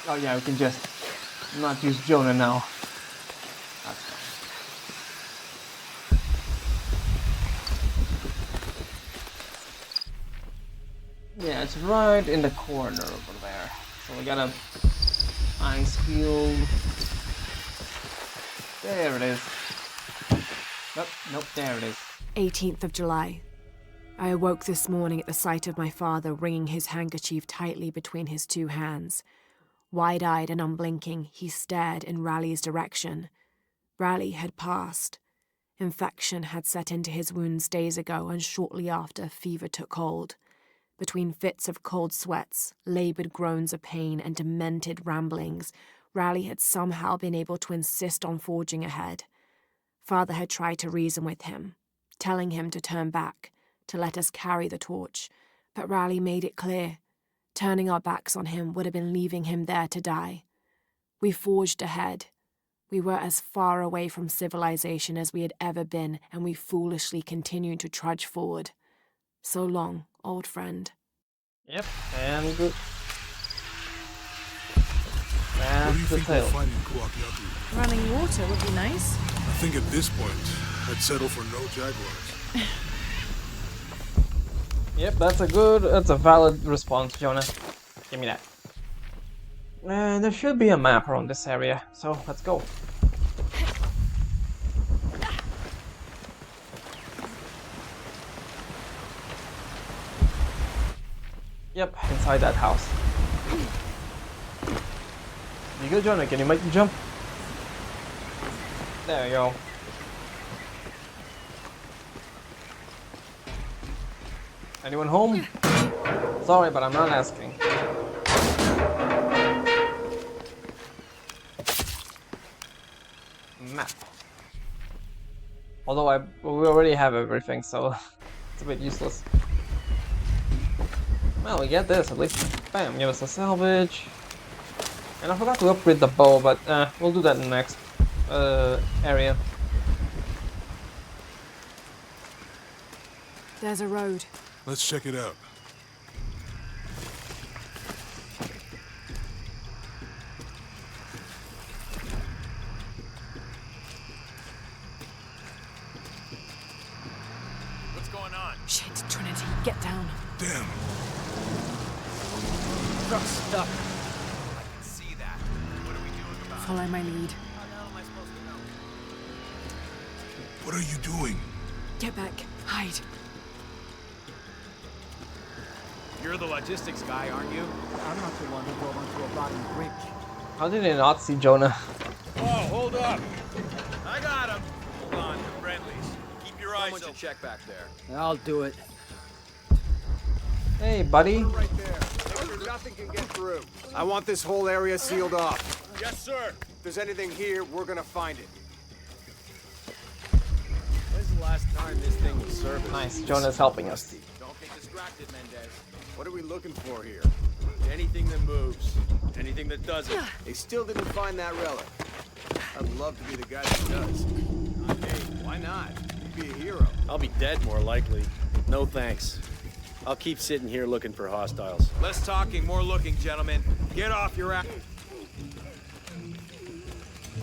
Oh yeah, we can just not use Jonah now. That's fine. Yeah, it's right in the corner over there. So we got a ice field. There it is. Nope, there it is. 18th of July. I awoke this morning at the sight of my father wringing his handkerchief tightly between his two hands. Wide-eyed and unblinking, he stared in Raleigh's direction. Raleigh had passed. Infection had set into his wounds days ago, and shortly after, fever took hold. Between fits of cold sweats, laboured groans of pain, and demented ramblings, Raleigh had somehow been able to insist on forging ahead. Father had tried to reason with him, telling him to turn back, to let us carry the torch, but Raleigh made it clear. Turning our backs on him would have been leaving him there to die. We forged ahead. We were as far away from civilization as we had ever been, and we foolishly continued to trudge forward. So long, old friend. Yep, and good. What do you That's the think we'll tail. find in Kuakiaku? Running water would be nice. I think at this point, I'd settle for no jaguars. Yep, that's a valid response, Jonah. Give me that. There should be a map around this area, so let's go. Yep, inside that house. You good, Jonah? Can you make the jump? There you go. Anyone home? Sorry, but I'm not asking. Map. Although we already have everything, so it's a bit useless. Well, we get this at least. Bam, give us a salvage. And I forgot to upgrade the bow, but we'll do that in the next area. There's a road. Let's check it out. What's going on? Shit, Trinity, get down. Damn. Truck's stuck. I can see that. What are we doing about it? Follow my lead. How the hell am I supposed to know? What are you doing? Get back. Hide. You're the logistics guy, aren't you? I'm not the one who drove onto a rotting bridge. How did they not see Jonah? Oh, hold up. I got him. Hold on, you're friendlies. Keep your eyes open. Check back there. I'll do it. Hey, buddy. Right there. Take your Nothing can get through. I want this whole area sealed off. Yes, sir. If there's anything here, we're gonna find it. When's the last time this thing was serviced? Nice, Jonah's helping us. Don't get distracted, Mendez. What are we looking for here? Anything that moves. Anything that doesn't. They still didn't find that relic. I'd love to be the guy that does. Hey, why not? You'd be a hero. I'll be dead more likely. No thanks. I'll keep sitting here looking for hostiles. Less talking, more looking, gentlemen. Get off your ass.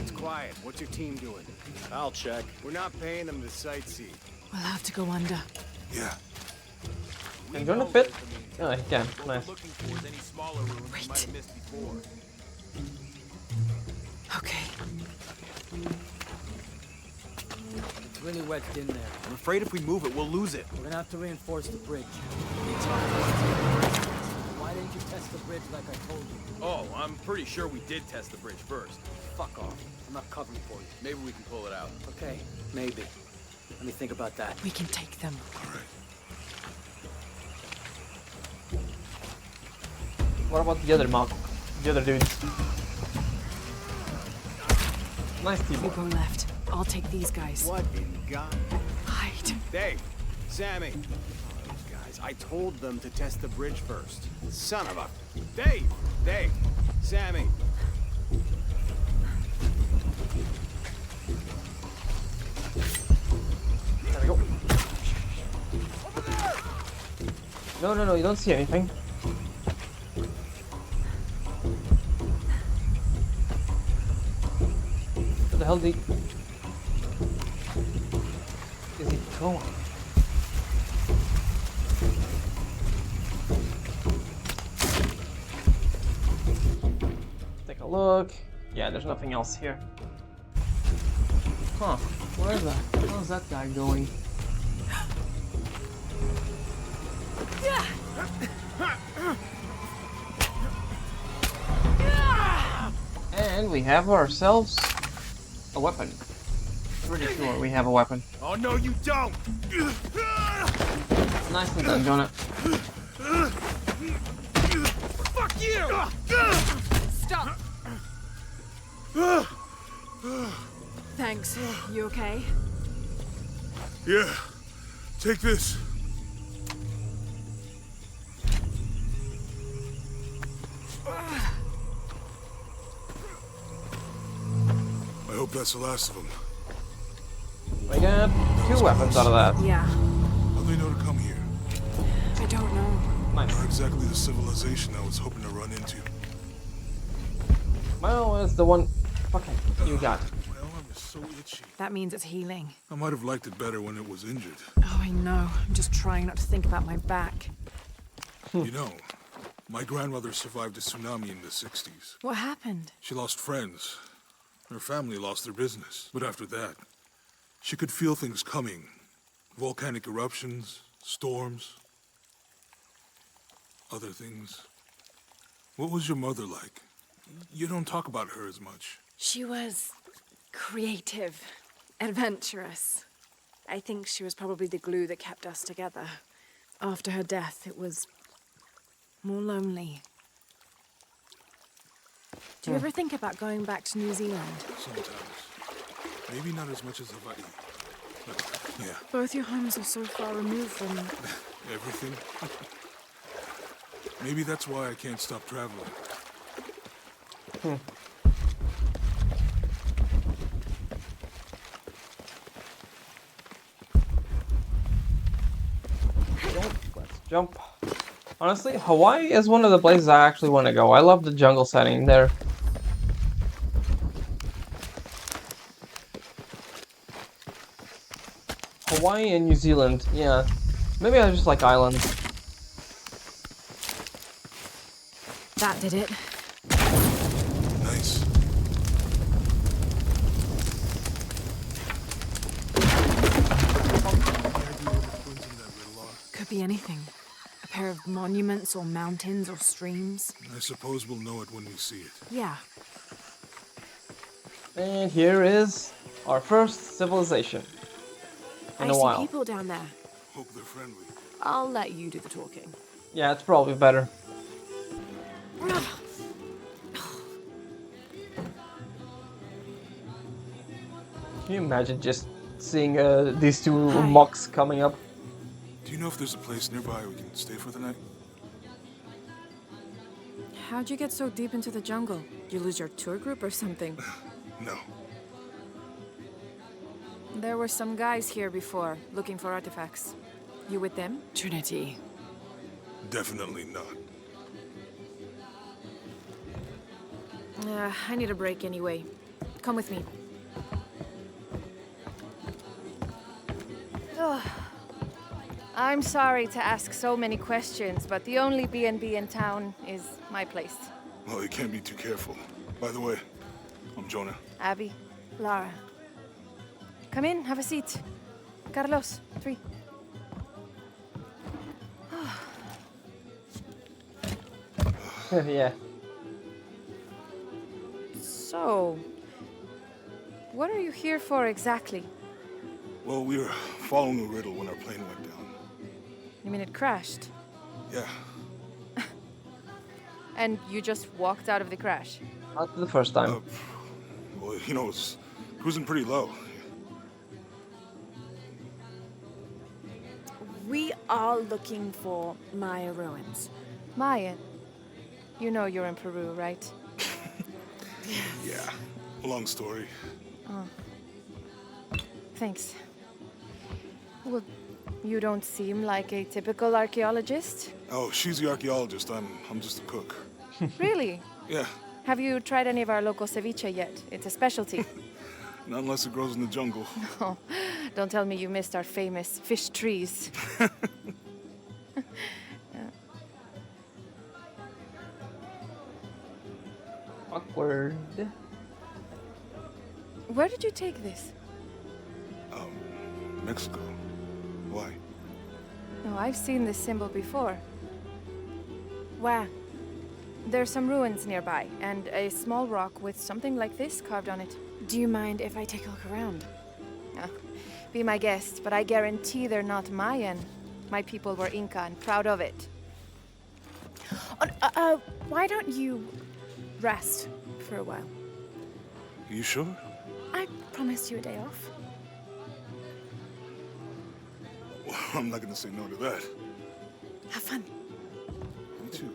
It's quiet. What's your team doing? I'll check. We're not paying them to sightsee. We'll have to go under. Yeah. Can Jonah fit? Oh, he can. What Nice. we're looking for is any smaller rooms we might have missed before. Okay. It's really wet in there. I'm afraid if we move it, we'll lose it. We're gonna have to reinforce the bridge. Why didn't you test the bridge like I told you? Oh, I'm pretty sure we did test the bridge first. Fuck off. I'm not covering for you. Maybe we can pull it out. Okay, maybe. Let me think about that. We can take them. All right. What about the other mob? The other dudes? Nice You people. go left. I'll take these guys. What in God? Hide. Dave, Sammy. Oh, those guys. I told them to test the bridge first. Son of a... Dave, Sammy. There we go. No, you don't see anything. Where the hell is he going? Take a look. Yeah, there's nothing else here. Huh, where is that? Where's that guy going? And we have ourselves a weapon. Pretty sure we have a weapon. Oh, no, you don't! Nicely done, Jonah. Fuck you! Stop! Thanks. You okay? Yeah. Take this. I hope that's the last of them. We got 2 weapons out of that. Yeah. How do they know to come here? I don't know. Nice. Not exactly the civilization I was hoping to run into. Well, it's the one. Fucking you got. My arm is so itchy. That means it's healing. I might have liked it better when it was injured. Oh, I know. I'm just trying not to think about my back. You know, my grandmother survived a tsunami in the 60s. What happened? She lost friends. Her family lost their business. But after that, she could feel things coming. Volcanic eruptions, storms, other things. What was your mother like? You don't talk about her as much. She was creative, adventurous. I think she was probably the glue that kept us together. After her death, it was more lonely. Do you ever think about going back to New Zealand? Sometimes. Maybe not as much as Hawaii. But, yeah, Both your homes are so far removed from... everything. Maybe that's why I can't stop traveling. Let's jump. Honestly, Hawaii is one of the places I actually want to go. I love the jungle setting there. Hawaii and New Zealand, yeah. Maybe I just like islands. That did it. Nice. Could be anything. A pair of monuments or mountains or streams. I suppose we'll know it when we see it. Yeah. And here is our first civilization. In I a see while. people down there. Hope they're friendly. I'll let you do the talking. Yeah, it's probably better. Can you imagine just seeing these two Hi. mocks coming up? Do you know if there's a place nearby we can stay for the night? How'd you get so deep into the jungle? You lose your tour group or something? No. There were some guys here before, looking for artifacts. You with them? Trinity. Definitely not. I need a break anyway. Come with me. Ugh. I'm sorry to ask so many questions, but the only B&B in town is my place. Well, you can't be too careful. By the way, I'm Jonah. Abby, Lara. Come in, have a seat. Carlos, 3. Yeah. So, what are you here for exactly? Well, we were following a riddle when our plane went down. You mean it crashed? Yeah. And you just walked out of the crash? Not the first time. Well, you know, it's cruising pretty low. We are looking for Maya ruins. Maya, you know you're in Peru, right? Yeah. Long story. Thanks. Well, you don't seem like a typical archaeologist. Oh, she's the archaeologist. I'm just a cook. Really? Yeah. Have you tried any of our local ceviche yet? It's a specialty. Not unless it grows in the jungle. Oh, don't tell me you missed our famous fish trees. Awkward. Where did you take this? Mexico. Why? Oh, I've seen this symbol before. Where? There's some ruins nearby, and a small rock with something like this carved on it. Do you mind if I take a look around? Oh, be my guest, but I guarantee they're not Mayan. My people were Inca and proud of it. Why don't you rest for a while? You sure? I promised you a day off. Well, I'm not gonna say no to that. Have fun. Me too.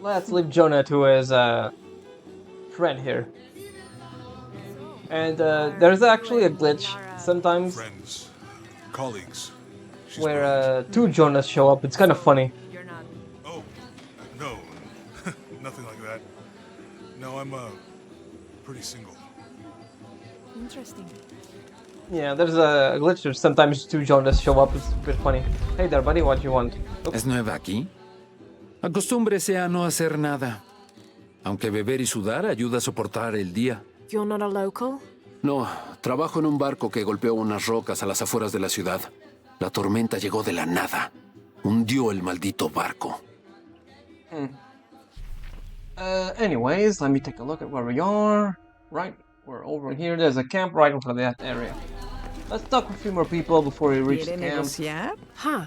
Let's leave Jonah to his friend here. And there's actually a glitch sometimes Friends. Colleagues. She's where two Jonas show up. It's kind of funny. You're not. Oh, no. Nothing like that. No, I'm, pretty single. Interesting. Yeah, there's a glitch where sometimes two Jonas show up. It's a bit funny. Hey there, buddy, what do you want? Oops. ¿Es nueva aquí? Acostúmbrese a no hacer nada. Aunque beber y sudar ayuda a soportar el día. You're not a local? No, trabajo en un barco que golpeó unas rocas a las afueras de la ciudad. La tormenta llegó de la nada. Hundió el maldito barco. Anyways, let me take a look at where we are. Right, we're over here. There's a camp right over that area. Let's talk with a few more people before we reach the camp. negociar? Huh.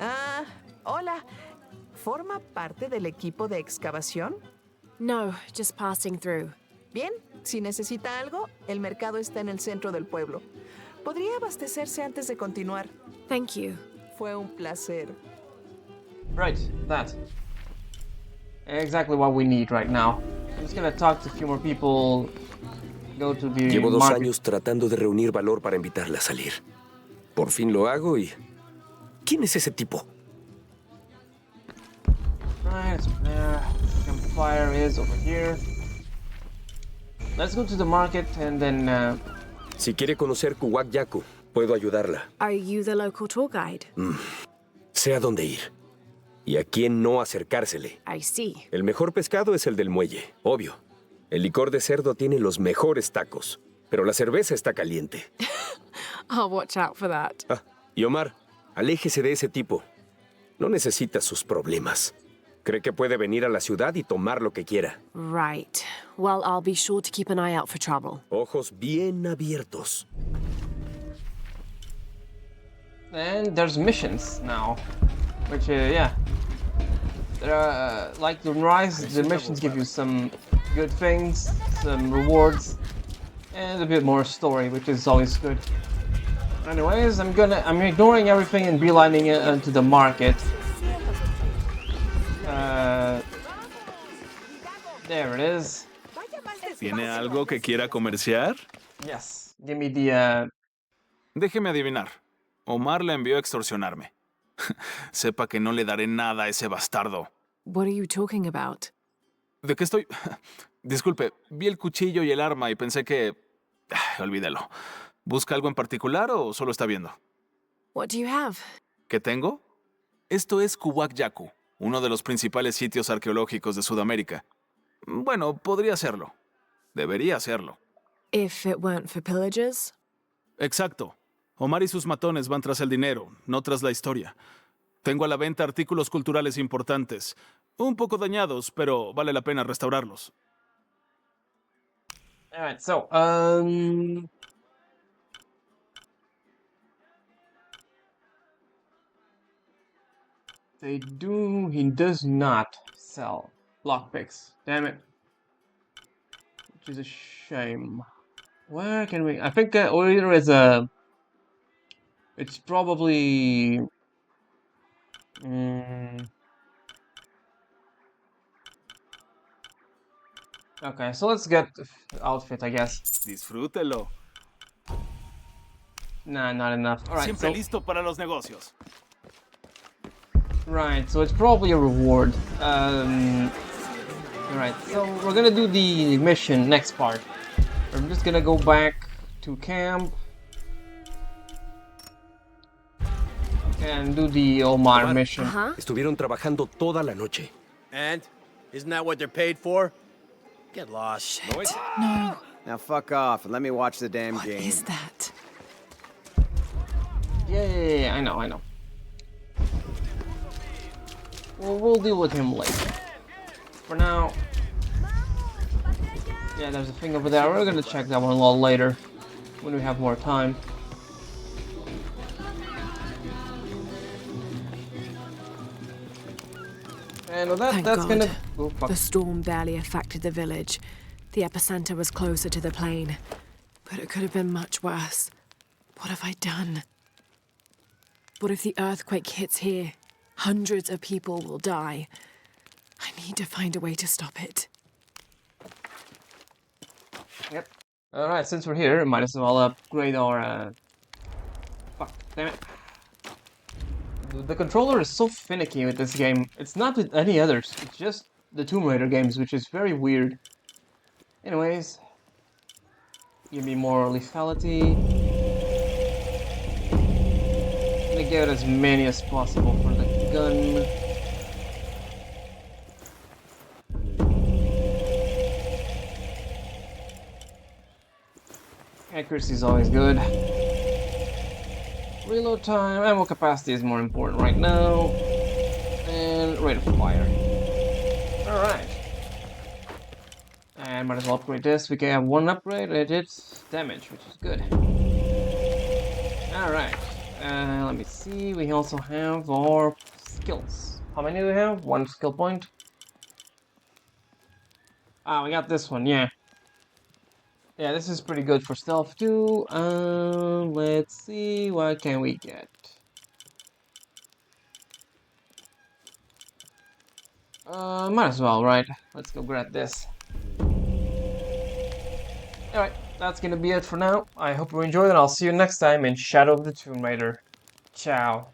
Ah, hola. ¿Forma parte del equipo de excavación? No, just passing through. Bien, si necesita algo, el mercado está en el centro del pueblo. Podría abastecerse antes de continuar. Thank you. Fue un placer. Right, that. Exactly what we need right now. I'm just gonna talk to a few more people. Go to the Llevo 2 market. años tratando de reunir valor para invitarla a salir. Por fin lo hago y... ¿Quién es ese tipo? Right, it's over there. Campfire is over here. Let's go to the market and then... Si quiere conocer Kuwak Yaku, puedo ayudarla. Are you the local tour guide? Sé a dónde ir. Y a quién no acercársele. I see. El mejor pescado es el del muelle, obvio. El licor de cerdo tiene los mejores tacos. Pero la cerveza está caliente. I'll watch out for that. Ah, y Omar, aléjese de ese tipo. No necesita sus problemas. Cree que puede venir a la ciudad y tomar lo que quiera. Right. Well, I'll be sure to keep an eye out for trouble. Ojos bien abiertos. And there's missions now. Which, yeah. Like the Rise, the missions give you some good things, some rewards, and a bit more story, which is always good. Anyways, I'm ignoring everything and beelining it into the market. There it is. ¿Tiene algo que quiera comerciar? Yes, give me the, Déjeme adivinar. Omar la envió a extorsionarme. Sepa que no le daré nada a ese bastardo. What are you talking about? ¿De qué estoy? Disculpe, vi el cuchillo y el arma y pensé que... Olvídelo. ¿Busca algo en particular o solo está viendo? What do you have? ¿Qué tengo? Esto es Kuwak Yaku, uno de los principales sitios arqueológicos de Sudamérica. Bueno, podría serlo. Debería serlo. If it weren't for pillagers? Exacto. Omar y sus matones van tras el dinero, no tras la historia. Tengo a la venta artículos culturales importantes. Un poco dañados, pero vale la pena restaurarlos. Alright, so, he does not sell lockpicks. Damn it. Which is a shame. Where can we, I think either is it's probably, okay, so let's get the outfit, I guess. Disfrútelo. Nah, not enough. Alright, Siempre so, listo para los negocios. right, so it's probably a reward. Alright, so we're gonna do the mission next part. I'm just gonna go back to camp and do the Omar mission. Estuvieron trabajando toda la noche. And? Isn't that what they're paid for? Get lost. Shit. No. Now fuck off and let me watch the damn game. What is that? Yeah, I know. Well, we'll deal with him later. For now... Yeah, there's a thing over there. We're gonna check that one a little later, when we have more time. And with that, Thank that's God. gonna... Oh, fuck. The storm barely affected the village. The epicenter was closer to the plain. But it could have been much worse. What have I done? What if the earthquake hits here? Hundreds of people will die. I need to find a way to stop it. Yep. Alright, since we're here, might as well upgrade our, Fuck, damn it. The controller is so finicky with this game. It's not with any others. It's just the Tomb Raider games, which is very weird. Anyways. Give me more lethality. I'm gonna get as many as possible for the gun. Accuracy is always good. Reload time, ammo capacity is more important right now. And rate of fire. Alright. And might as well upgrade this. We can have one upgrade and it's damage, which is good. Alright. Let me see. We also have our skills. How many do we have? One skill point. Ah, we got this one, yeah. Yeah, this is pretty good for stealth too. Let's see, what can we get? Might as well, right? Let's go grab this. Alright, that's gonna be it for now. I hope you enjoyed and I'll see you next time in Shadow of the Tomb Raider. Ciao.